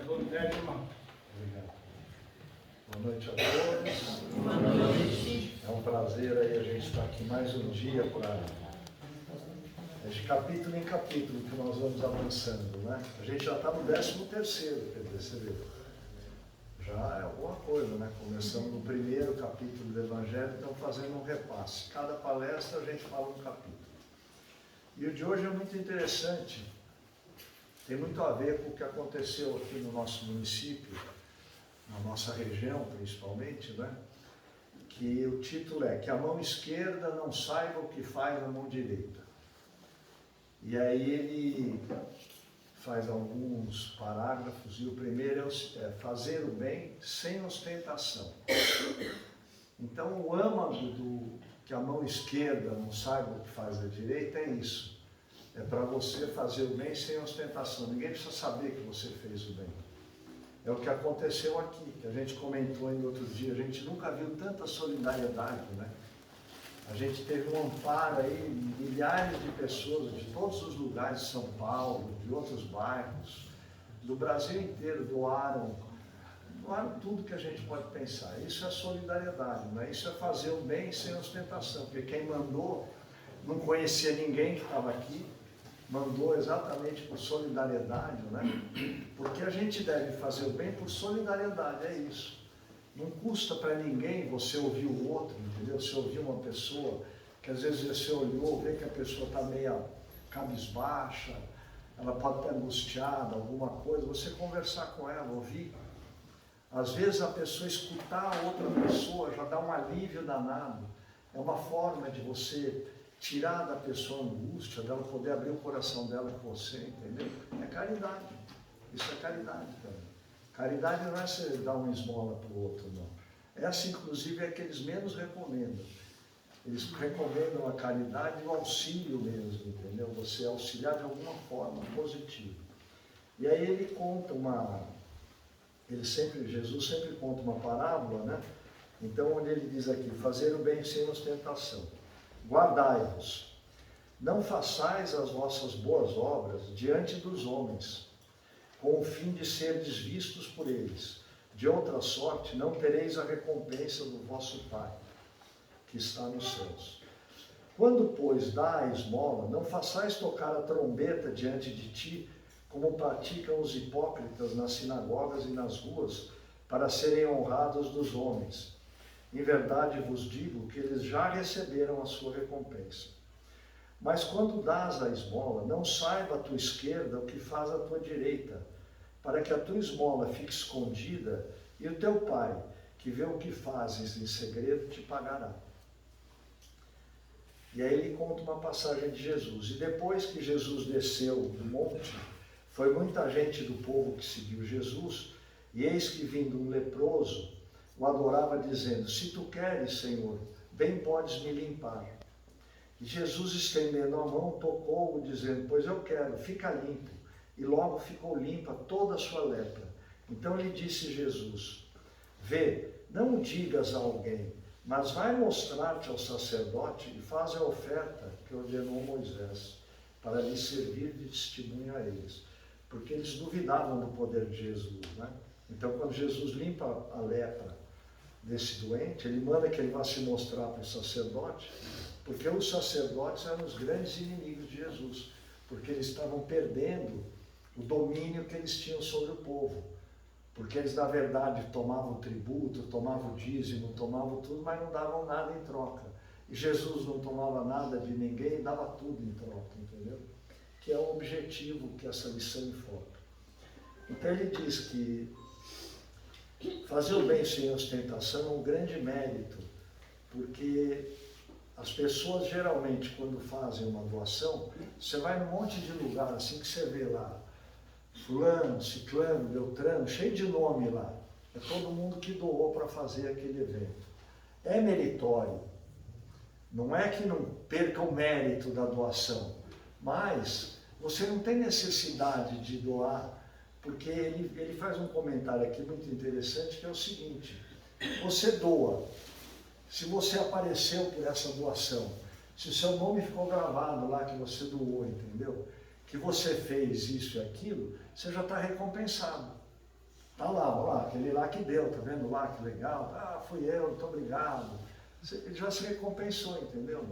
Tudo bem, irmão? Obrigado. Boa noite a todos. Boa noite. É um prazer aí a gente estar aqui mais um dia para de capítulo em capítulo que nós vamos avançando, né? A gente já está no 13º, quer dizer, você vê. Já é alguma coisa, né? Começamos no primeiro capítulo do Evangelho, então fazendo um repasse. Cada palestra a gente fala um capítulo. E o de hoje é muito interessante. Tem muito a ver com o que aconteceu aqui no nosso município, na nossa região principalmente, né? Que o título é que a mão esquerda não saiba o que faz a mão direita. E aí ele faz alguns parágrafos, e o primeiro é fazer o bem sem ostentação. Então o âmago do que a mão esquerda não saiba o que faz a direita é isso. É para você fazer o bem sem ostentação. Ninguém precisa saber que você fez o bem. É o que aconteceu aqui, que a gente comentou ainda outro dia. A gente nunca viu tanta solidariedade, né? A gente teve um amparo aí, milhares de pessoas de todos os lugares de São Paulo, de outros bairros, do Brasil inteiro, doaram tudo que a gente pode pensar. Isso é solidariedade, né? Isso é fazer o bem sem ostentação, porque quem mandou não conhecia ninguém que estava aqui, mandou exatamente por solidariedade, né? Porque a gente deve fazer o bem por solidariedade, é isso. Não custa para ninguém você ouvir o outro, entendeu? Você ouvir uma pessoa que às vezes você olhou, vê que a pessoa está meio cabisbaixa, ela pode estar angustiada, alguma coisa, você conversar com ela, ouvir. Às vezes a pessoa escutar a outra pessoa já dá um alívio danado. É uma forma de você tirar da pessoa a angústia, dela poder abrir o coração dela com você, entendeu? É caridade. Isso é caridade também. Caridade não é você dar uma esmola para o outro, não. Essa, inclusive, é que eles menos recomendam. Eles recomendam a caridade e o auxílio mesmo, entendeu? Você auxiliar de alguma forma positiva. E aí ele conta Jesus sempre conta uma parábola, né? Então, onde ele diz aqui, fazer o bem sem ostentação. Guardai-vos, não façais as vossas boas obras diante dos homens, com o fim de serdes vistos por eles. De outra sorte, não tereis a recompensa do vosso Pai, que está nos céus. Quando, pois, dá a esmola, não façais tocar a trombeta diante de ti, como praticam os hipócritas nas sinagogas e nas ruas, para serem honrados dos homens. Em verdade vos digo que eles já receberam a sua recompensa. Mas quando dás a esmola, não saiba a tua esquerda o que faz a tua direita, para que a tua esmola fique escondida, e o teu Pai, que vê o que fazes em segredo, te pagará. E aí ele conta uma passagem de Jesus. E depois que Jesus desceu do monte, foi muita gente do povo que seguiu Jesus, e eis que vindo um leproso, o adorava dizendo, se tu queres, Senhor, bem podes me limpar. E Jesus, estendendo a mão, tocou-o, dizendo, pois eu quero, fica limpo. E logo ficou limpa toda a sua lepra. Então lhe disse Jesus, vê, não o digas a alguém, mas vai mostrar-te ao sacerdote e faz a oferta que ordenou Moisés, para lhe servir de testemunho a eles. Porque eles duvidavam do poder de Jesus, né? Então quando Jesus limpa a lepra desse doente, ele manda que ele vá se mostrar para o sacerdote, porque os sacerdotes eram os grandes inimigos de Jesus, porque eles estavam perdendo o domínio que eles tinham sobre o povo, porque eles na verdade tomavam tributo, tomavam dízimo, tomavam tudo, mas não davam nada em troca. E Jesus não tomava nada de ninguém e dava tudo em troca, entendeu? Que é o objetivo que essa lição enfoca. Então ele diz que fazer o bem sem ostentação é um grande mérito, porque as pessoas geralmente quando fazem uma doação, você vai num monte de lugar assim que você vê lá, fulano, ciclano, beltrano, cheio de nome lá. É todo mundo que doou para fazer aquele evento. É meritório. Não é que não perca o mérito da doação, mas você não tem necessidade de doar, porque ele faz um comentário aqui muito interessante, que é o seguinte, você doa, se você apareceu por essa doação, se seu nome ficou gravado lá que você doou, entendeu? Que você fez isso e aquilo, você já está recompensado. Tá lá, olha lá, aquele lá que deu, tá vendo lá, que legal. Ah, fui eu, muito obrigado. Ele já se recompensou, entendeu?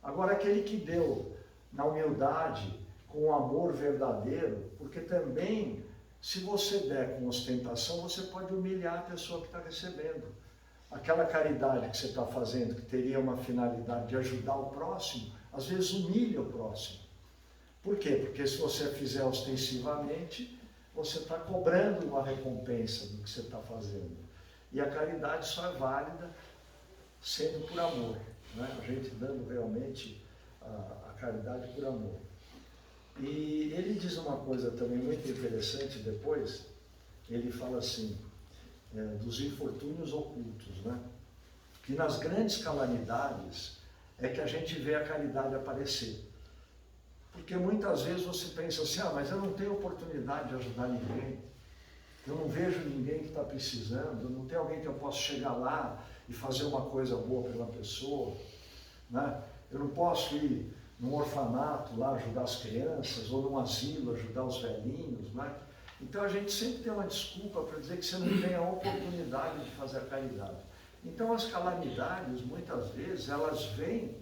Agora, aquele que deu na humildade, com o amor verdadeiro, porque também, se você der com ostentação, você pode humilhar a pessoa que está recebendo. Aquela caridade que você está fazendo, que teria uma finalidade de ajudar o próximo, às vezes humilha o próximo. Por quê? Porque se você fizer ostensivamente, você está cobrando uma recompensa do que você está fazendo. E a caridade só é válida sendo por amor, né? A gente dando realmente a caridade por amor. E ele diz uma coisa também muito interessante depois, ele fala assim, dos infortúnios ocultos, né? Que nas grandes calamidades é que a gente vê a caridade aparecer. Porque muitas vezes você pensa assim, mas eu não tenho oportunidade de ajudar ninguém, eu não vejo ninguém que está precisando, não tem alguém que eu possa chegar lá e fazer uma coisa boa pela pessoa, né? Eu não posso ir num orfanato lá ajudar as crianças, ou num asilo ajudar os velhinhos, né? Então a gente sempre tem uma desculpa para dizer que você não tem a oportunidade de fazer a caridade. Então as calamidades, muitas vezes, elas vêm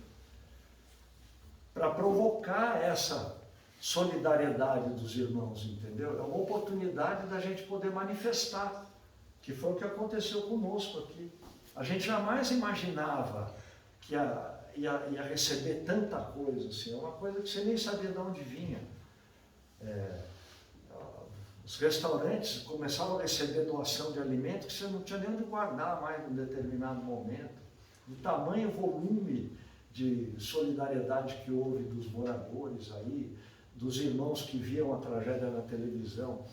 para provocar essa solidariedade dos irmãos, entendeu? É uma oportunidade da gente poder manifestar, que foi o que aconteceu conosco aqui. A gente jamais imaginava que ia receber tanta coisa, assim, é uma coisa que você nem sabia de onde vinha. Os restaurantes começavam a receber doação de alimento que você não tinha nem onde guardar mais num determinado momento. O tamanho e volume de solidariedade que houve dos moradores aí, dos irmãos que viam a tragédia na televisão.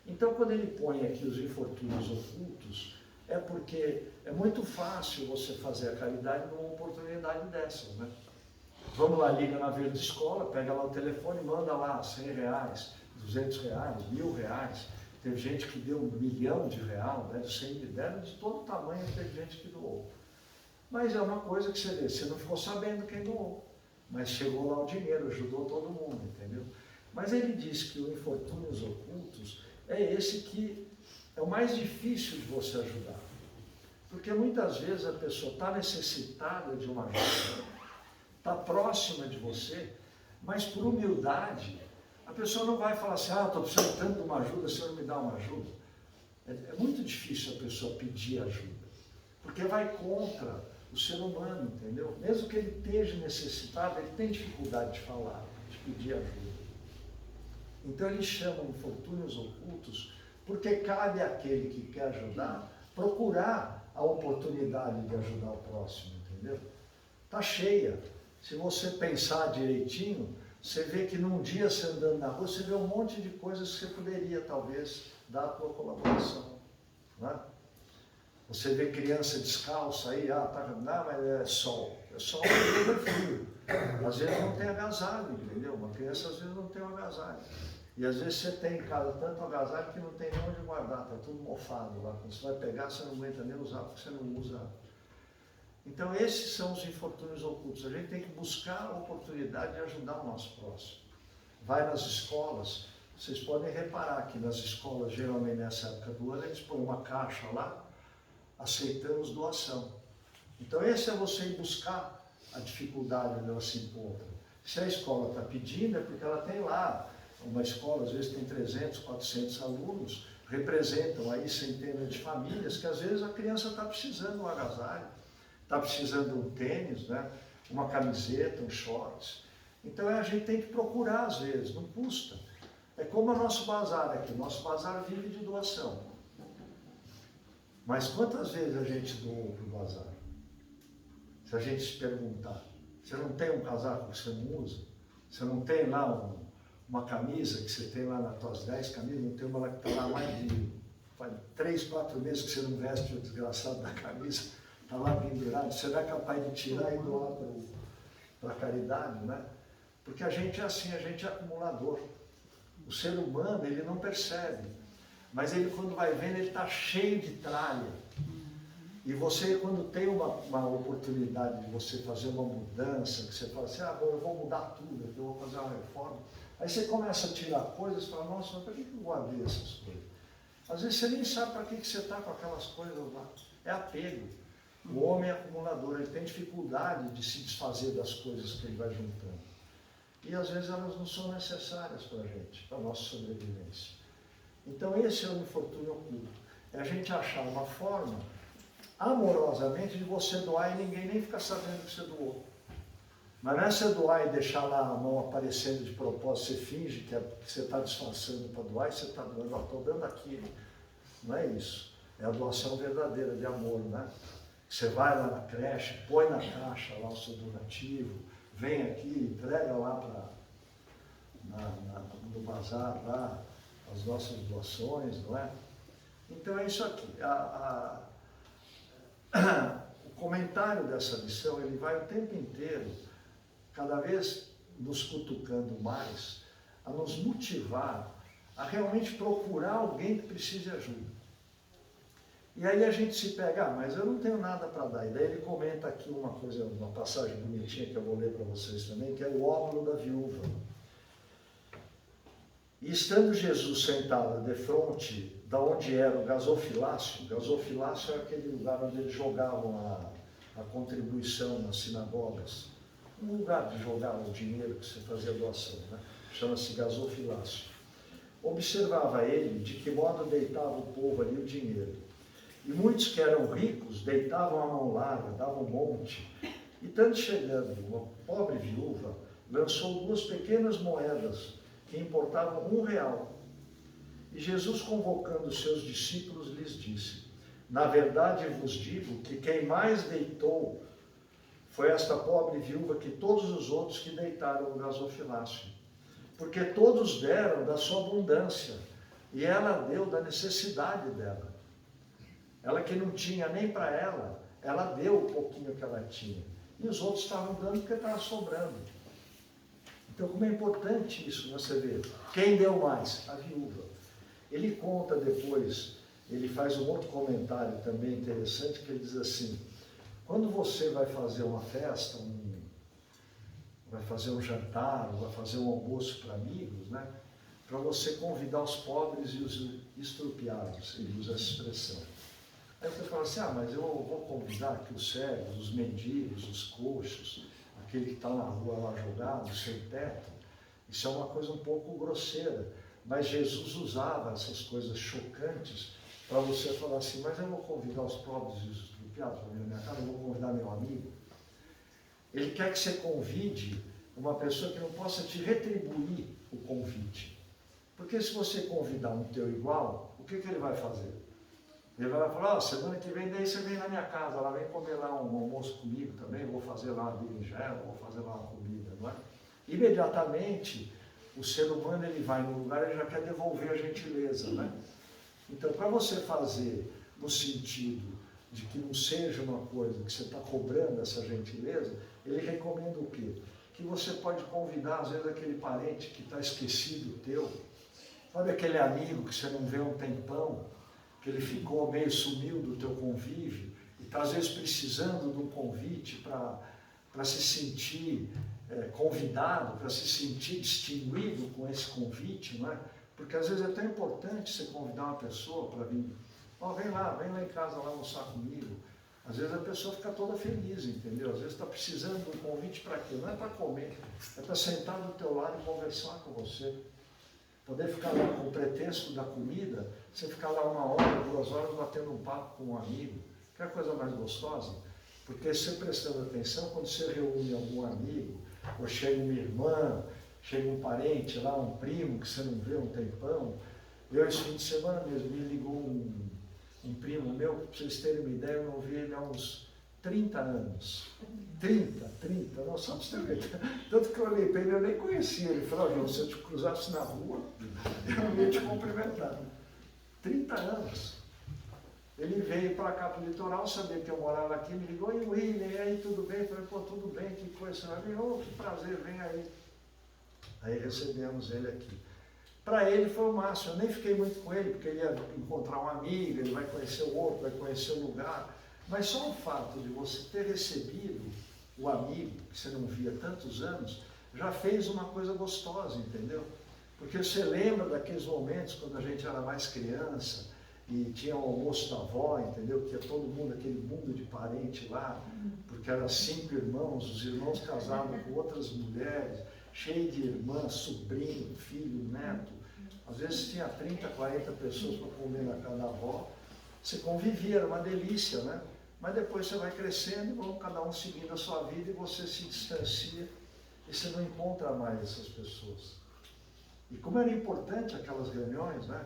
Então, quando ele põe aqui os infortúnios ocultos, é porque é muito fácil você fazer a caridade numa oportunidade dessas, né? Vamos lá, liga na Verde Escola, pega lá o telefone, manda lá R$100, R$200, R$1.000. Teve gente que deu R$1 milhão, né? De 100 mil, deram de todo tamanho, teve gente que doou. Mas é uma coisa que você vê, você não ficou sabendo quem doou, mas chegou lá o dinheiro, ajudou todo mundo, entendeu? Mas ele diz que o infortúnios ocultos é esse que é o mais difícil de você ajudar. Porque muitas vezes a pessoa está necessitada de uma ajuda, está próxima de você, mas por humildade, a pessoa não vai falar assim, estou precisando tanto de uma ajuda, o senhor me dá uma ajuda. É muito difícil a pessoa pedir ajuda, porque vai contra o ser humano, entendeu? Mesmo que ele esteja necessitado, ele tem dificuldade de falar, de pedir ajuda. Então eles chamam infortúnios ocultos, porque cabe àquele que quer ajudar, procurar a oportunidade de ajudar o próximo, entendeu? Está cheia. Se você pensar direitinho, você vê que num dia você andando na rua, você vê um monte de coisas que você poderia, talvez, dar a sua colaboração, né? Você vê criança descalça aí, mas é sol. É sol, é frio. Às vezes não tem agasalho, entendeu? Uma criança às vezes não tem um agasalho. E às vezes você tem em casa tanto agasalho que não tem nem onde guardar, está tudo mofado lá. Quando você vai pegar, você não aguenta nem usar, porque você não usa. Então esses são os infortúnios ocultos. A gente tem que buscar a oportunidade de ajudar o nosso próximo. Vai nas escolas, vocês podem reparar que nas escolas, geralmente nessa época do ano, eles põem uma caixa lá, aceitamos doação. Então esse é você ir buscar a dificuldade onde ela se encontra. Se a escola está pedindo, é porque ela tem lá, uma escola às vezes tem 300, 400 alunos, representam aí centenas de famílias, que às vezes a criança está precisando de um agasalho, está precisando de um tênis, né? Uma camiseta, um shorts. Então a gente tem que procurar às vezes, não custa. É como o nosso bazar aqui, o nosso bazar vive de doação. Mas quantas vezes a gente doou para o bazar? Se a gente se perguntar, você não tem um casaco que você não usa? Você não tem lá uma camisa que você tem lá nas tuas 10 camisas, não tem uma lá que está lá mais de 3, 4 meses que você não veste o desgraçado da camisa, está lá pendurado, você não é capaz de tirar e doar para a caridade, né? Porque a gente é assim, a gente é acumulador. O ser humano, ele não percebe, mas ele quando vai vendo, ele está cheio de tralha. E você, quando tem uma oportunidade de você fazer uma mudança, que você fala assim, agora eu vou mudar tudo, eu vou fazer uma reforma. Aí você começa a tirar coisas e fala, nossa, mas por que eu guardei essas coisas? Às vezes você nem sabe para que você está com aquelas coisas lá. É apego. O homem é acumulador, ele tem dificuldade de se desfazer das coisas que ele vai juntando. E às vezes elas não são necessárias para a gente, para a nossa sobrevivência. Então esse é o infortúnio oculto. É a gente achar uma forma, amorosamente, de você doar e ninguém nem ficar sabendo que você doou. Mas não é você doar e deixar lá a mão aparecendo de propósito, você finge que você está disfarçando para doar e você está doando, estou dando aquilo. Não é isso. É a doação verdadeira de amor, né? Você vai lá na creche, põe na caixa lá o seu donativo, vem aqui, entrega lá no bazar lá as nossas doações, não é? Então é isso aqui. O comentário dessa lição, ele vai o tempo inteiro, cada vez nos cutucando mais, a nos motivar a realmente procurar alguém que precise de ajuda. E aí a gente se pega, mas eu não tenho nada para dar. E daí ele comenta aqui uma coisa, uma passagem bonitinha que eu vou ler para vocês também, que é o óbolo da viúva. E estando Jesus sentado defronte da onde era o gasofilácio é aquele lugar onde eles jogavam a contribuição nas sinagogas, um lugar de jogar o dinheiro que você fazia doação, né? Chama-se gasofilácio. Observava ele de que modo deitava o povo ali o dinheiro. E muitos que eram ricos deitavam a mão larga, davam um monte. E tanto chegando, uma pobre viúva lançou 2 pequenas moedas que importavam R$1. E Jesus, convocando os seus discípulos, lhes disse: na verdade vos digo que quem mais deitou foi esta pobre viúva que todos os outros que deitaram no gasofilácio. Porque todos deram da sua abundância, e ela deu da necessidade dela. Ela que não tinha nem para ela deu o pouquinho que ela tinha. E os outros estavam dando porque estava sobrando. Então, como é importante isso, você vê. Quem deu mais? A viúva. Ele conta depois, ele faz um outro comentário também interessante, que ele diz assim: quando você vai fazer uma festa, vai fazer um jantar, vai fazer um almoço para amigos, né? Para você convidar os pobres e os estrupiados, ele usa essa expressão. Aí você fala assim, mas eu vou convidar aqui os cegos, os mendigos, os coxos, aquele que está na rua lá jogado, sem teto. Isso é uma coisa um pouco grosseira, mas Jesus usava essas coisas chocantes para você falar assim, mas eu vou convidar os pobres e os estrupiados para vir na minha casa, eu vou convidar meu amigo. Ele quer que você convide uma pessoa que não possa te retribuir o convite. Porque se você convidar um teu igual, o que ele vai fazer? Ele vai falar, semana que vem, daí você vem na minha casa, lá vem comer lá um almoço comigo também, vou fazer lá uma berinjela, vou fazer lá uma comida, não é? Imediatamente, o ser humano, ele vai no lugar, ele já quer devolver a gentileza, né? Então, para você fazer no sentido de que não seja uma coisa que você está cobrando essa gentileza, ele recomenda o quê? Que você pode convidar, às vezes, aquele parente que está esquecido teu, sabe aquele amigo que você não vê há um tempão, que ele ficou meio sumiu do teu convívio, e está às vezes precisando de um convite para se sentir convidado, para se sentir distinguido com esse convite, não é? Porque às vezes é tão importante você convidar uma pessoa para vir, vem lá em casa lá almoçar comigo. Às vezes a pessoa fica toda feliz, entendeu? Às vezes está precisando de um convite para quê? Não é para comer, é para sentar do teu lado e conversar com você. Poder ficar lá com o pretexto da comida, você ficar lá 1 hora, 2 horas batendo um papo com um amigo. Que é a coisa mais gostosa? Porque você prestando atenção, quando você reúne algum amigo, ou chega uma irmã, chega um parente lá, um primo que você não vê há um tempão. Eu, esse fim de semana mesmo, me ligou um primo meu, para vocês terem uma ideia, eu não vi ele há uns 30 anos. 30, não, só para você ver. Tanto que eu olhei para ele, eu nem conhecia. Ele falou, João, se eu te cruzasse na rua, eu não ia te cumprimentar. 30 anos. Ele veio para cá para o litoral, sabia que eu morava aqui, me ligou, e William, e aí, tudo bem? Eu falei, tudo bem, que coisa. Você vai vir, que prazer, vem aí. Aí recebemos ele aqui. Para ele foi o máximo, eu nem fiquei muito com ele, porque ele ia encontrar um amigo, ele vai conhecer o outro, vai conhecer o lugar. Mas só o fato de você ter recebido o amigo, que você não via há tantos anos, já fez uma coisa gostosa, entendeu? Porque você lembra daqueles momentos quando a gente era mais criança, e tinha o almoço da avó, entendeu? Que ia todo mundo, aquele mundo de parente lá, porque eram 5 irmãos, os irmãos casados com outras mulheres, cheio de irmã, sobrinho, filho, neto. Às vezes tinha 30, 40 pessoas para comer na casa da avó. Você convivia, era uma delícia, né? Mas depois você vai crescendo e vão cada um seguindo a sua vida e você se distancia e você não encontra mais essas pessoas. E como era importante aquelas reuniões, né?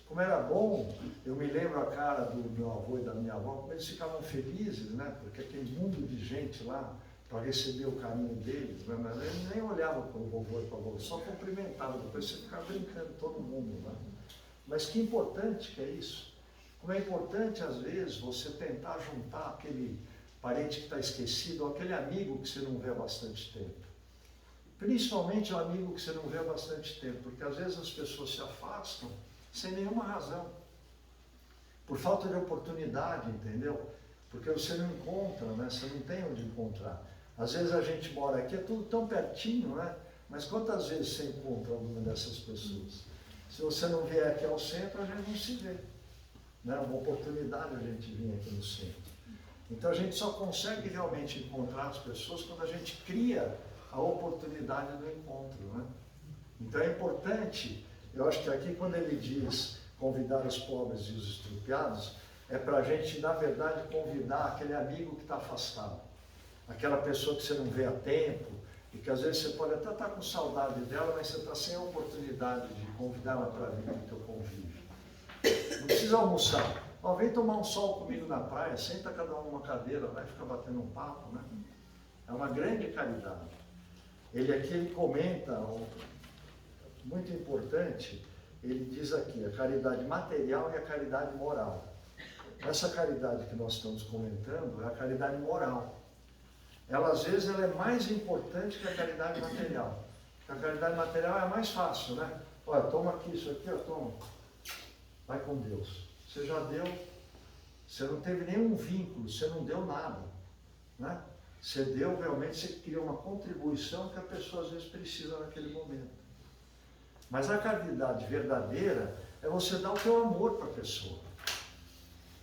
Como era bom, eu me lembro a cara do meu avô e da minha avó, como eles ficavam felizes, né? Porque aquele mundo de gente lá, para receber o carinho deles, né? Mas eles nem olhavam para o vovô e para a vovó, só cumprimentavam, depois você ficava brincando todo mundo, né? Mas que importante que é isso. Como é importante, às vezes, você tentar juntar aquele parente que está esquecido, ou aquele amigo que você não vê há bastante tempo. Principalmente o amigo que você não vê há bastante tempo, porque às vezes as pessoas se afastam sem nenhuma razão. Por falta de oportunidade, entendeu? Porque você não encontra, né? Você não tem onde encontrar. Às vezes a gente mora aqui, é tudo tão pertinho, né? Mas quantas vezes você encontra alguma dessas pessoas? Se você não vier aqui ao centro, a gente não se vê. Né? Uma oportunidade a gente vir aqui no centro. Então a gente só consegue realmente encontrar as pessoas quando a gente cria a oportunidade do encontro. Né? Então é importante, eu acho que aqui quando ele diz convidar os pobres e os estrupiados, é para a gente, na verdade, convidar aquele amigo que está afastado. Aquela pessoa que você não vê há tempo, e que às vezes você pode até estar com saudade dela, mas você está sem a oportunidade de convidá-la para vir no teu convívio. Não precisa almoçar. Ó, vem tomar um sol comigo na praia, senta cada um numa cadeira, vai ficar batendo um papo, né? É uma grande caridade. Ele comenta, muito importante, ele diz aqui, a caridade material e a caridade moral. Essa caridade que nós estamos comentando é a caridade moral. Ela, às vezes, ela é mais importante que a caridade material. A caridade material é a mais fácil, né? Olha, toma aqui, isso aqui, ó, toma. Vai com Deus. Você já deu, você não teve nenhum vínculo, você não deu nada, né? Você deu, realmente, você criou uma contribuição que a pessoa, às vezes, precisa naquele momento. Mas a caridade verdadeira é você dar o teu amor para a pessoa.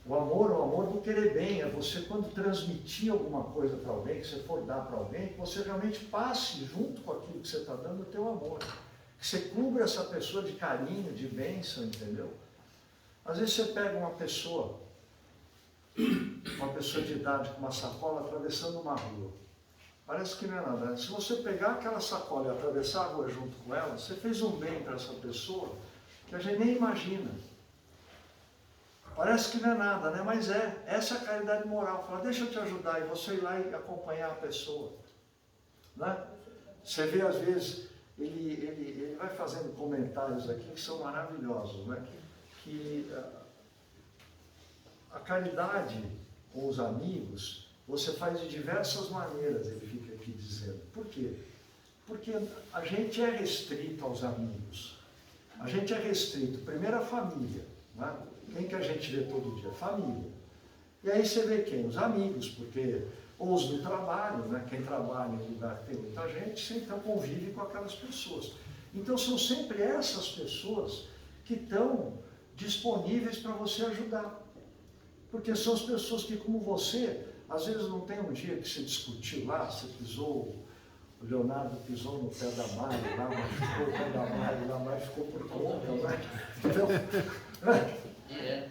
O amor do querer bem, é você quando transmitir alguma coisa para alguém, que você for dar para alguém, que você realmente passe junto com aquilo que você está dando o teu amor. Que você cubra essa pessoa de carinho, de bênção, entendeu? Às vezes você pega uma pessoa de idade com uma sacola atravessando uma rua. Parece que não é nada. Se você pegar aquela sacola e atravessar a rua junto com ela, você fez um bem para essa pessoa que a gente nem imagina. Parece que não é nada, né? Mas essa é a caridade moral. Fala, deixa eu te ajudar, e você ir lá e acompanhar a pessoa. Né? Você vê, às vezes, ele vai fazendo comentários aqui que são maravilhosos, né? Que a caridade com os amigos, você faz de diversas maneiras, ele fica aqui dizendo. Por quê? Porque a gente é restrito aos amigos. A gente é restrito, primeiro, à família, né? Quem que a gente vê todo dia? Família. E aí você vê quem? Os amigos, porque ou os do trabalho, né? Quem trabalha em lugar que tem muita gente, você então convive com aquelas pessoas. Então são sempre essas pessoas que estão disponíveis para você ajudar. Porque são as pessoas que, como você, às vezes não tem um dia que você discutiu lá, você pisou, o Leonardo pisou no pé da Mari, lá machucou o pé da Mari, lá Mari ficou por conta, né?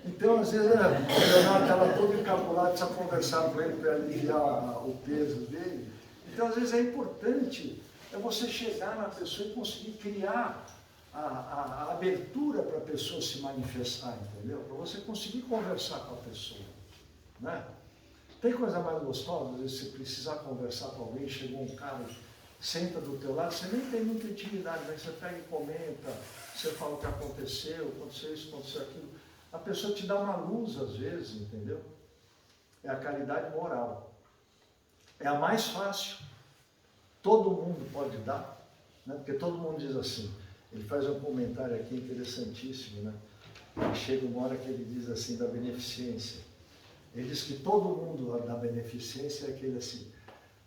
Então, às vezes, o Leonardo estava todo encabulado, precisa conversar com ele para aliviar o peso dele. Então, às vezes, é importante você chegar na pessoa e conseguir criar a abertura para a pessoa se manifestar, entendeu? Para você conseguir conversar com a pessoa, né? Tem coisa mais gostosa, às vezes, você precisar conversar com alguém, chegou um cara, senta do teu lado, você nem tem muita intimidade, mas você pega e comenta, você fala o que aconteceu isso, aconteceu aquilo. A pessoa te dá uma luz, às vezes, entendeu? É a caridade moral. É a mais fácil. Todo mundo pode dar, né? Porque todo mundo diz assim. Ele faz um comentário aqui interessantíssimo, né? E chega uma hora que ele diz assim, da beneficência. Ele diz que todo mundo da beneficência é aquele assim,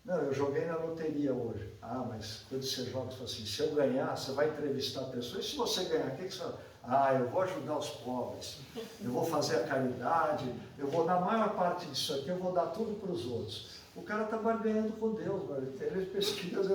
não, eu joguei na loteria hoje. Ah, mas quando você joga, você fala assim, se eu ganhar, você vai entrevistar a pessoa, e se você ganhar, o que você vai? Ah, eu vou ajudar os pobres, eu vou fazer a caridade, eu vou dar a maior parte disso aqui, eu vou dar tudo para os outros. O cara está barganhando com Deus, ele pesquisa,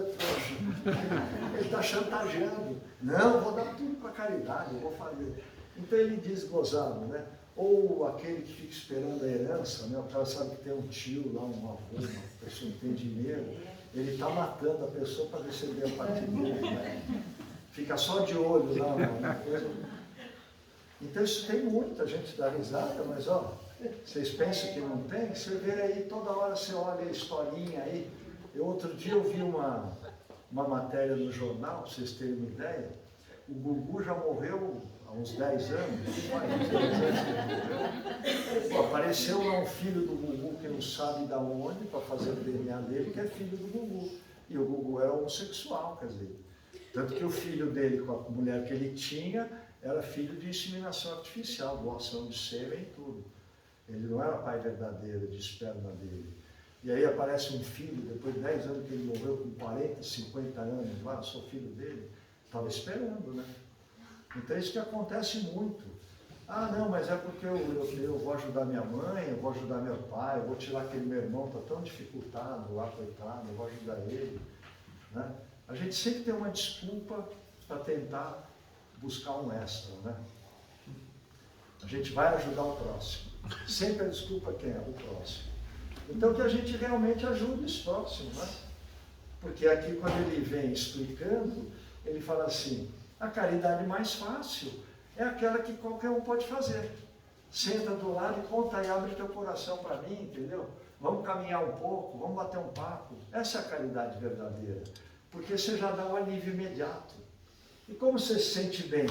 ele está chantageando. Não, eu vou dar tudo para a caridade, eu vou fazer. Então ele diz gozado, né? Ou aquele que fica esperando a herança, né? O cara sabe que tem um tio lá, um avô, uma pessoa que tem dinheiro, ele está matando a pessoa para receber a parte dele, né? Fica só de olho lá, uma coisa. Então isso tem muita gente dá risada, mas ó, vocês pensam que não tem? Você vê aí, toda hora você olha a historinha aí. Outro dia eu vi uma matéria no jornal, para vocês terem uma ideia. O Gugu já morreu há uns 10 anos, mais uns 10 anos que ele morreu. Pô, apareceu lá um filho do Gugu que não sabe de onde, para fazer o DNA dele, que é filho do Gugu. E o Gugu era homossexual, quer dizer. Tanto que o filho dele, com a mulher que ele tinha, era filho de inseminação artificial, doação de sêmen e tudo. Ele não era pai verdadeiro, de esperma dele. E aí aparece um filho, depois de 10 anos que ele morreu, com 40, 50 anos, lá, sou filho dele, estava esperando, né? Então é isso que acontece muito. Ah, não, mas é porque eu vou ajudar minha mãe, eu vou ajudar meu pai, eu vou tirar aquele meu irmão, está tão dificultado lá, coitado, eu vou ajudar ele, né? A gente sempre tem uma desculpa para tentar buscar um extra, né? A gente vai ajudar o próximo. Sempre a desculpa quem é? O próximo. Então que a gente realmente ajude esse próximo, né? Porque aqui quando ele vem explicando, ele fala assim, a caridade mais fácil é aquela que qualquer um pode fazer. Senta do lado e conta e abre teu coração para mim, entendeu? Vamos caminhar um pouco, vamos bater um papo. Essa é a caridade verdadeira. Porque você já dá um alívio imediato. E como você se sente bem?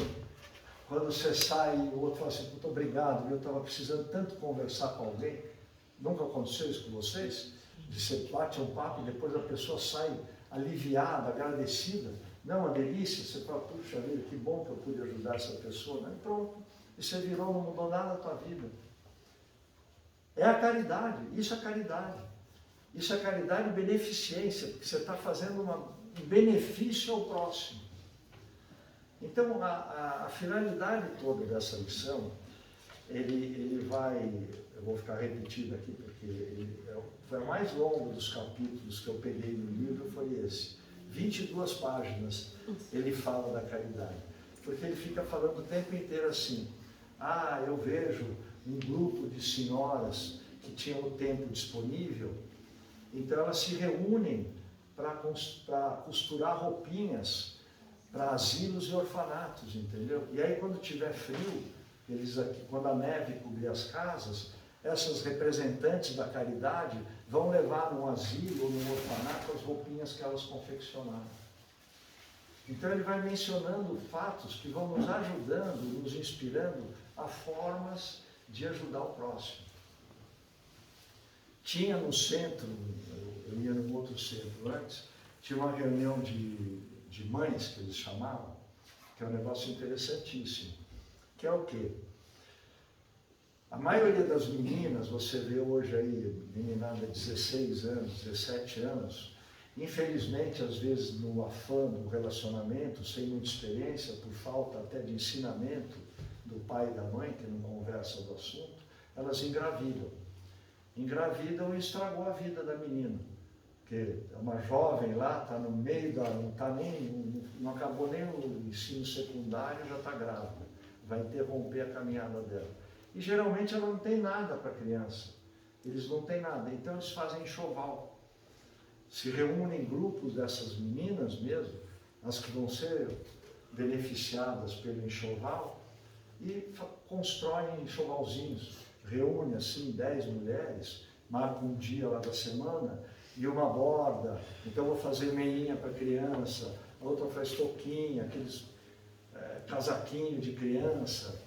Quando você sai e o outro fala assim, muito obrigado, eu estava precisando tanto conversar com alguém. Nunca aconteceu isso com vocês? De você bate um papo e depois a pessoa sai aliviada, agradecida. Não, uma delícia, você fala, puxa vida, que bom que eu pude ajudar essa pessoa. Né? E pronto, e você virou, não mudou nada na tua vida. É a caridade, isso é caridade. Isso é caridade e beneficência, porque você está fazendo um benefício ao próximo. Então, a finalidade toda dessa lição, ele vai, eu vou ficar repetindo aqui, porque foi o mais longo dos capítulos que eu peguei no livro, foi esse. 22 páginas ele fala da caridade. Porque ele fica falando o tempo inteiro assim, ah, eu vejo um grupo de senhoras que tinham o tempo disponível, então elas se reúnem para costurar roupinhas para asilos e orfanatos, entendeu? E aí quando tiver frio, eles aqui, quando a neve cobrir as casas, essas representantes da caridade vão levar num asilo ou num orfanato as roupinhas que elas confeccionaram. Então ele vai mencionando fatos que vão nos ajudando, nos inspirando a formas de ajudar o próximo. Tinha no centro, eu ia num outro centro antes, tinha uma reunião de mães, que eles chamavam, que é um negócio interessantíssimo, que é o quê? A maioria das meninas, você vê hoje aí, meninada de 16 anos, 17 anos, infelizmente, às vezes, no afã do relacionamento, sem muita experiência, por falta até de ensinamento do pai e da mãe, que não conversa do assunto, elas engravidam. Engravidam e estragou a vida da menina. Porque é uma jovem lá, está no meio da... não acabou nem o ensino secundário, já está grávida. Vai interromper a caminhada dela. E geralmente ela não tem nada para a criança. Eles não têm nada. Então eles fazem enxoval. Se reúnem grupos dessas meninas mesmo, as que vão ser beneficiadas pelo enxoval, e constroem enxovalzinhos. Reúne assim 10 mulheres, marca um dia lá da semana, e uma borda, então vou fazer meinha para criança, a outra faz toquinha, aqueles casaquinho de criança.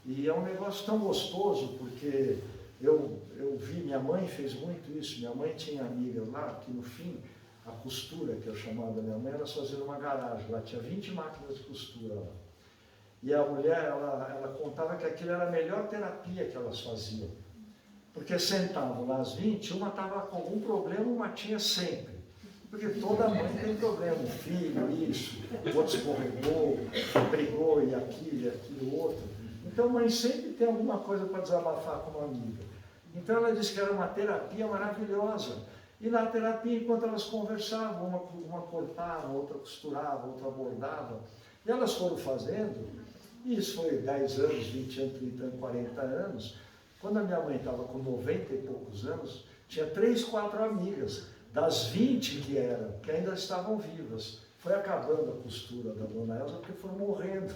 E é um negócio tão gostoso, porque eu vi, minha mãe fez muito isso, minha mãe tinha amigas lá, que no fim, a costura, que eu chamava da minha mãe, elas faziam numa garagem, lá tinha 20 máquinas de costura lá. E a mulher, ela contava que aquilo era a melhor terapia que elas faziam. Porque sentavam lá as 20, uma estava com algum problema, uma tinha sempre. Porque toda mãe tem problema, o filho, isso, o outro escorregou, brigou e aquilo, outro. Então a mãe sempre tem alguma coisa para desabafar com uma amiga. Então ela disse que era uma terapia maravilhosa. E na terapia, enquanto elas conversavam, uma cortava, outra costurava, outra bordava. E elas foram fazendo, e isso foi 10 anos, 20 anos, 30 anos, 40 anos. Quando a minha mãe estava com 90 e poucos anos, tinha 3, 4 amigas, das 20 que ainda estavam vivas. Foi acabando a costura da dona Elza, porque foram morrendo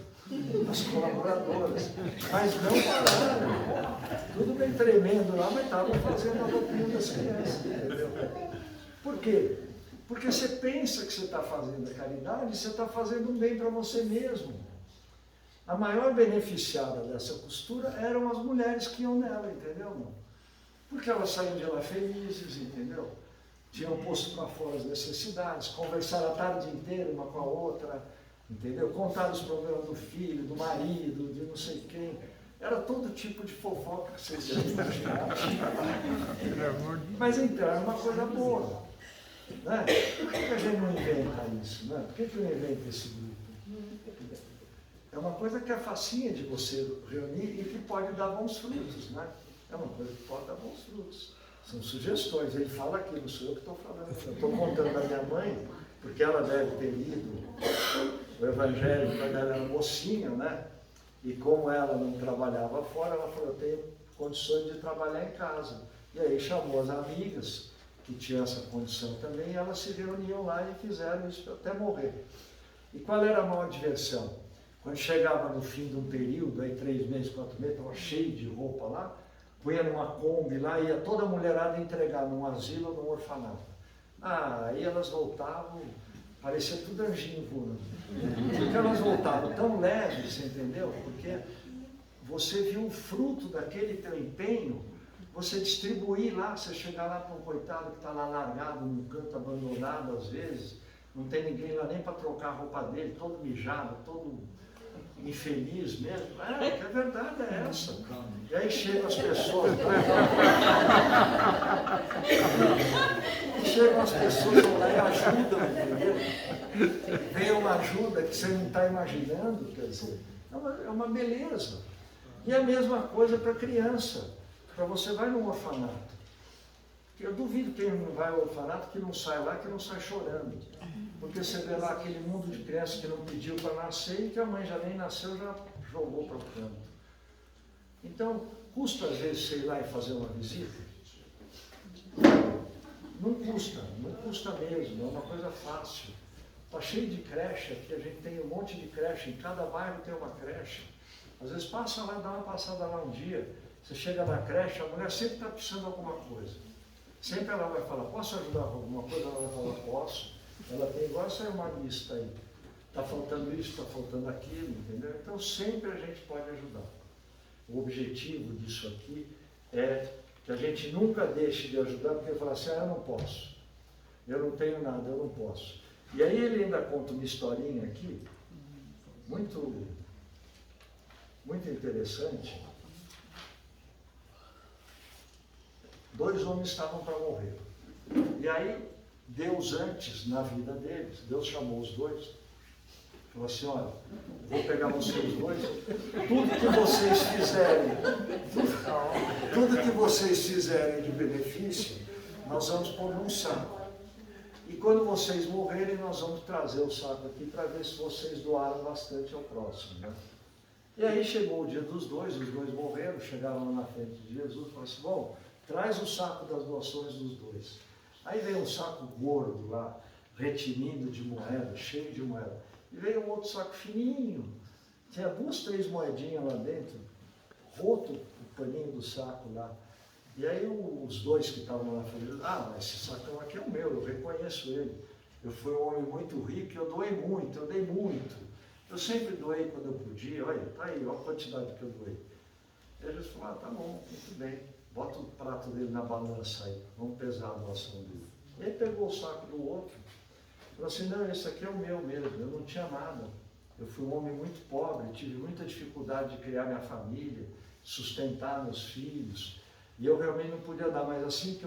as colaboradoras. Mas não pararam. Tudo bem tremendo lá, mas estavam fazendo a roupinha das crianças, entendeu? Por quê? Porque você pensa que você está fazendo a caridade, você está fazendo um bem para você mesmo. A maior beneficiada dessa costura eram as mulheres que iam nela, entendeu? Não? Porque elas saíam de lá felizes, entendeu? Tinham posto para fora as necessidades, conversaram a tarde inteira uma com a outra, entendeu? Contaram os problemas do filho, do marido, de não sei quem. Era todo tipo de fofoca que vocês já imaginaram. Mas então, era uma coisa boa. Né? Por que a gente não inventa isso? Né? Por que não inventa esse grupo? É uma coisa que é facinha de você reunir e que pode dar bons frutos. Né? É uma coisa que pode dar bons frutos. São sugestões. Ele fala aqui, não sou eu que estou falando. Eu estou contando da minha mãe, porque ela deve ter lido o Evangelho quando ela era mocinha, né? E como ela não trabalhava fora, ela falou, eu tenho condições de trabalhar em casa. E aí chamou as amigas, que tinham essa condição também, e elas se reuniam lá e fizeram isso até morrer. E qual era a maior diversão? Quando chegava no fim de um período, aí 3 meses, 4 meses, estava cheio de roupa lá, punha numa Kombi lá, ia toda a mulherada entregar num asilo ou num orfanato. Aí elas voltavam, parecia tudo anjinho voando. Porque elas voltavam tão leves, entendeu? Porque você viu o fruto daquele teu empenho, você distribuir lá, você chegar lá para um coitado que está lá largado, num canto abandonado às vezes, não tem ninguém lá nem para trocar a roupa dele, todo mijado, todo infeliz mesmo. Que a verdade é essa. E aí chegam as pessoas, chegam as pessoas lá e ajudam, entendeu? Vem uma ajuda que você não está imaginando, quer dizer, é uma beleza. E a mesma coisa para criança, para você vai num orfanato. Eu duvido quem não vai ao orfanato que não sai lá, que não sai chorando. Porque você vê lá aquele mundo de crianças que não pediu para nascer e que a mãe já nem nasceu, já jogou para o canto. Então, custa às vezes você ir lá e fazer uma visita? Não custa mesmo, é uma coisa fácil. Está cheio de creche aqui, a gente tem um monte de creche, em cada bairro tem uma creche. Às vezes passa lá, dá uma passada lá um dia, você chega na creche, a mulher sempre está precisando de alguma coisa. Sempre ela vai falar, posso ajudar com alguma coisa? Ela vai falar, posso. Ela tem igual essa uma lista aí. Está faltando isso, está faltando aquilo, entendeu? Então sempre a gente pode ajudar. O objetivo disso aqui é que a gente nunca deixe de ajudar, porque fala assim, eu não posso. Eu não tenho nada, eu não posso. E aí ele ainda conta uma historinha aqui, muito interessante. 2 homens estavam para morrer. E aí, Deus antes, na vida deles, Deus chamou os 2, falou assim, olha, vou pegar vocês 2, tudo que vocês fizerem de benefício, nós vamos pôr num saco. E quando vocês morrerem, nós vamos trazer o saco aqui para ver se vocês doaram bastante ao próximo. Né? E aí chegou o dia dos 2, os 2 morreram, chegaram lá na frente de Jesus e falaram assim, bom, traz o saco das doações dos 2. Aí veio um saco gordo lá, retinindo de moeda, cheio de moeda. E veio um outro saco fininho, tinha 2, 3 moedinhas lá dentro, roto o paninho do saco lá. E aí os 2 que estavam lá falaram, mas esse sacão aqui é o meu, eu reconheço ele. Eu fui um homem muito rico, eu doei muito, eu dei muito. Eu sempre doei quando eu podia, olha, tá aí, olha a quantidade que eu doei. E eles falaram, tá bom, muito bem. Bota o prato dele na balança aí, vamos pesar a doação dele. Ele pegou o saco do outro, falou assim, não, esse aqui é o meu mesmo, eu não tinha nada. Eu fui um homem muito pobre, tive muita dificuldade de criar minha família, sustentar meus filhos. E eu realmente não podia dar, mas assim que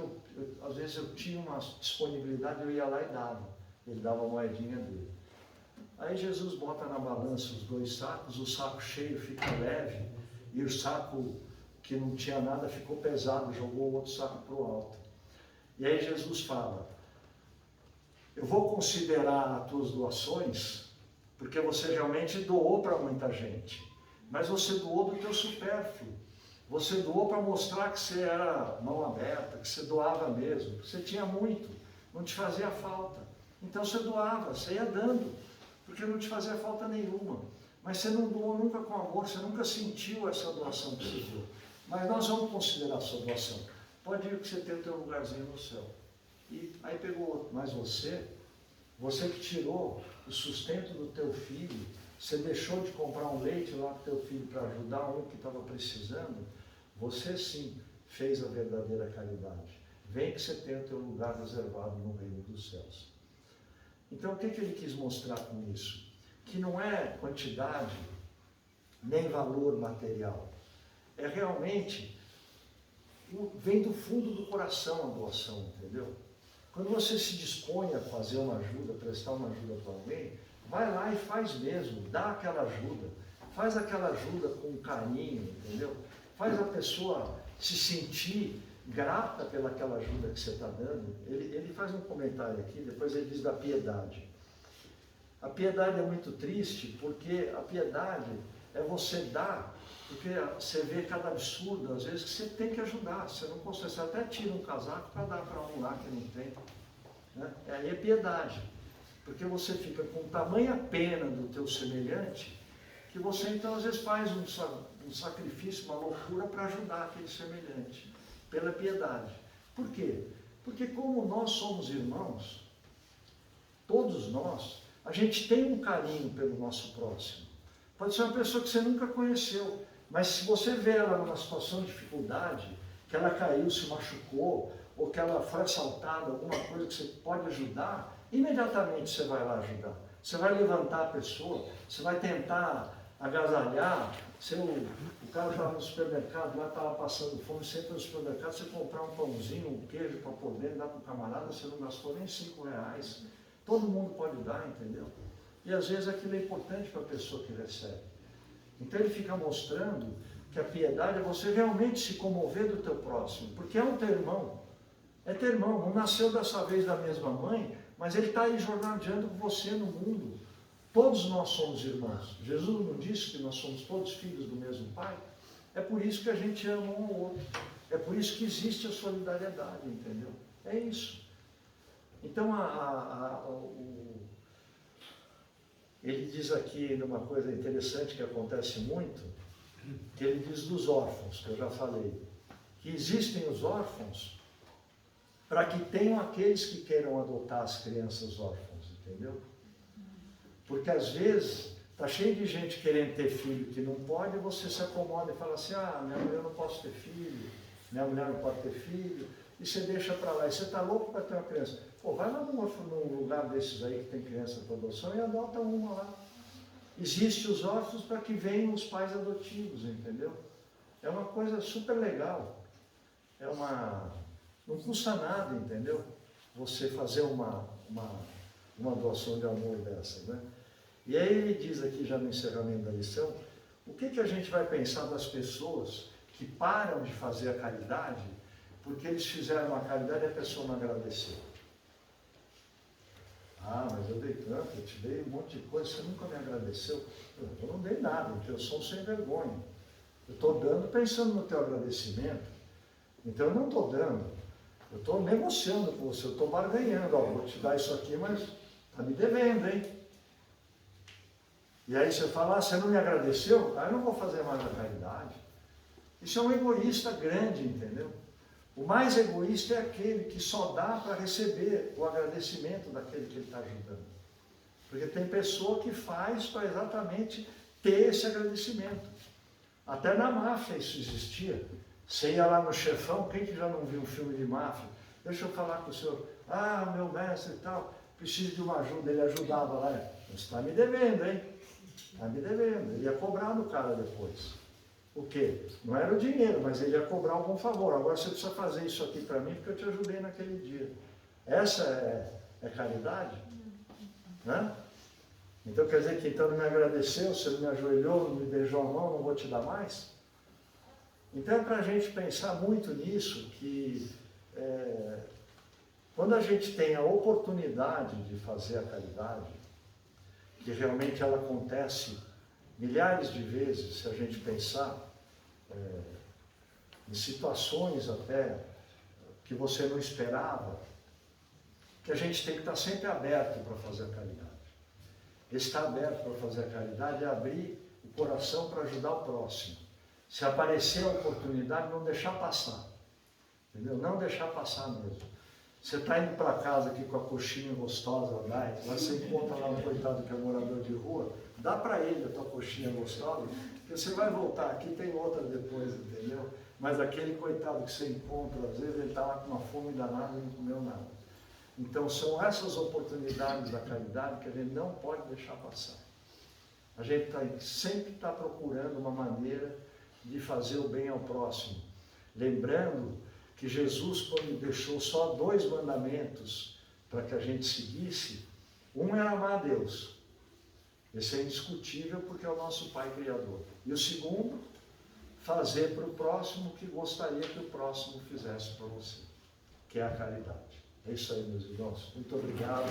às vezes eu tinha uma disponibilidade, eu ia lá e dava. Ele dava a moedinha dele. Aí Jesus bota na balança os 2 sacos, o saco cheio fica leve, e o saco que não tinha nada ficou pesado, jogou o outro saco para o alto. E aí Jesus fala, eu vou considerar as tuas doações, porque você realmente doou para muita gente, mas você doou do teu supérfluo. Você doou para mostrar que você era mão aberta, que você doava mesmo, que você tinha muito, não te fazia falta. Então você doava, você ia dando, porque não te fazia falta nenhuma. Mas você não doou nunca com amor, você nunca sentiu essa doação que você deu. Mas nós vamos considerar a sua doação. Pode ir que você tem o teu lugarzinho no céu. E aí pegou outro. Mas você que tirou o sustento do teu filho, você deixou de comprar um leite lá para o teu filho para ajudar um que estava precisando, você sim fez a verdadeira caridade. Vem que você tem o teu lugar reservado no reino dos céus. Então o que ele quis mostrar com isso? Que não é quantidade, nem valor material. É realmente, vem do fundo do coração a doação, entendeu? Quando você se dispõe a fazer uma ajuda, prestar uma ajuda para alguém, vai lá e faz mesmo, dá aquela ajuda. Faz aquela ajuda com carinho, entendeu? Faz a pessoa se sentir grata pelaquela ajuda que você está dando. Ele faz um comentário aqui, depois ele diz da piedade. A piedade é muito triste, porque a piedade é você dar, porque você vê cada absurdo, às vezes, que você tem que ajudar, você não consegue, você até tira um casaco para dar para um lá que não tem. Né? Aí é piedade, porque você fica com tamanha pena do teu semelhante, que você então às vezes faz um sacrifício, uma loucura para ajudar aquele semelhante, pela piedade. Por quê? Porque como nós somos irmãos, todos nós, a gente tem um carinho pelo nosso próximo. Pode ser uma pessoa que você nunca conheceu, mas se você vê ela numa situação de dificuldade, que ela caiu, se machucou, ou que ela foi assaltada, alguma coisa que você pode ajudar, imediatamente você vai lá ajudar. Você vai levantar a pessoa, você vai tentar agasalhar. O cara estava no supermercado, lá estava passando fome, você entra no supermercado, você comprar um pãozinho, um queijo para poder dar para o camarada, você não gastou nem R$5. Todo mundo pode dar, entendeu? E às vezes aquilo é importante para a pessoa que recebe. Então ele fica mostrando que a piedade é você realmente se comover do teu próximo, porque é um teu irmão. É teu irmão, não nasceu dessa vez da mesma mãe, mas ele está aí jornadeando com você no mundo. Todos nós somos irmãos. Jesus não disse que nós somos todos filhos do mesmo Pai? É por isso que a gente ama um ao outro. É por isso que existe a solidariedade, entendeu? É isso. Então, ele diz aqui numa coisa interessante que acontece muito, que ele diz dos órfãos, que eu já falei, que existem os órfãos para que tenham aqueles que queiram adotar as crianças órfãos, entendeu? Porque às vezes está cheio de gente querendo ter filho que não pode, e você se acomoda e fala assim, minha mulher não posso ter filho, minha mulher não pode ter filho, e você deixa para lá, e você está louco para ter uma criança. Pô, vai lá num lugar desses aí que tem criança para adoção e adota uma lá. Existem os órfãos para que venham os pais adotivos, entendeu? É uma coisa super legal. Não custa nada, entendeu? Você fazer uma doação de amor dessa, né? E aí ele diz aqui, já no encerramento da lição, o que a gente vai pensar das pessoas que param de fazer a caridade porque eles fizeram a caridade e a pessoa não agradeceu. Mas eu dei tanto, eu te dei um monte de coisa, você nunca me agradeceu. Eu não dei nada, porque eu sou um sem vergonha. Eu estou dando pensando no teu agradecimento. Então eu não estou dando, eu estou negociando com você, eu estou barganhando. Vou te dar isso aqui, mas está me devendo, hein? E aí você fala, você não me agradeceu? Eu não vou fazer mais a caridade. Isso é um egoísta grande, entendeu? O mais egoísta é aquele que só dá para receber o agradecimento daquele que ele está ajudando. Porque tem pessoa que faz para exatamente ter esse agradecimento. Até na máfia isso existia. Você ia lá no chefão, quem que já não viu um filme de máfia? Deixa eu falar com o senhor. Meu mestre e tal, preciso de uma ajuda. Ele ajudava lá. Você está me devendo, hein? Está me devendo. Ele ia cobrar do cara depois. o quê? Não era o dinheiro, mas ele ia cobrar algum favor. Agora você precisa fazer isso aqui para mim porque eu te ajudei naquele dia. Essa é caridade? Né? Então quer dizer que então não me agradeceu, você não me ajoelhou, não me beijou a mão, não vou te dar mais? Então é para a gente pensar muito nisso, que quando a gente tem a oportunidade de fazer a caridade, que realmente ela acontece milhares de vezes, se a gente pensar em situações até que você não esperava, que a gente tem que estar sempre aberto para fazer a caridade. Estar aberto para fazer a caridade é abrir o coração para ajudar o próximo. Se aparecer a oportunidade, não deixar passar. Entendeu? Não deixar passar mesmo. Você está indo para casa aqui com a coxinha gostosa, lá você encontra lá um coitado que é morador de rua, dá para ele a tua coxinha gostosa, porque você vai voltar aqui, tem outra depois, entendeu? Mas aquele coitado que você encontra, às vezes ele está lá com uma fome danada e não comeu nada. Então são essas oportunidades da caridade que a gente não pode deixar passar. A gente sempre está procurando uma maneira de fazer o bem ao próximo. Lembrando que Jesus, quando deixou só 2 mandamentos para que a gente seguisse, um era amar a Deus. Esse é indiscutível porque é o nosso Pai Criador. E o segundo, fazer para o próximo o que gostaria que o próximo fizesse para você, que é a caridade. É isso aí, meus irmãos. Muito obrigado.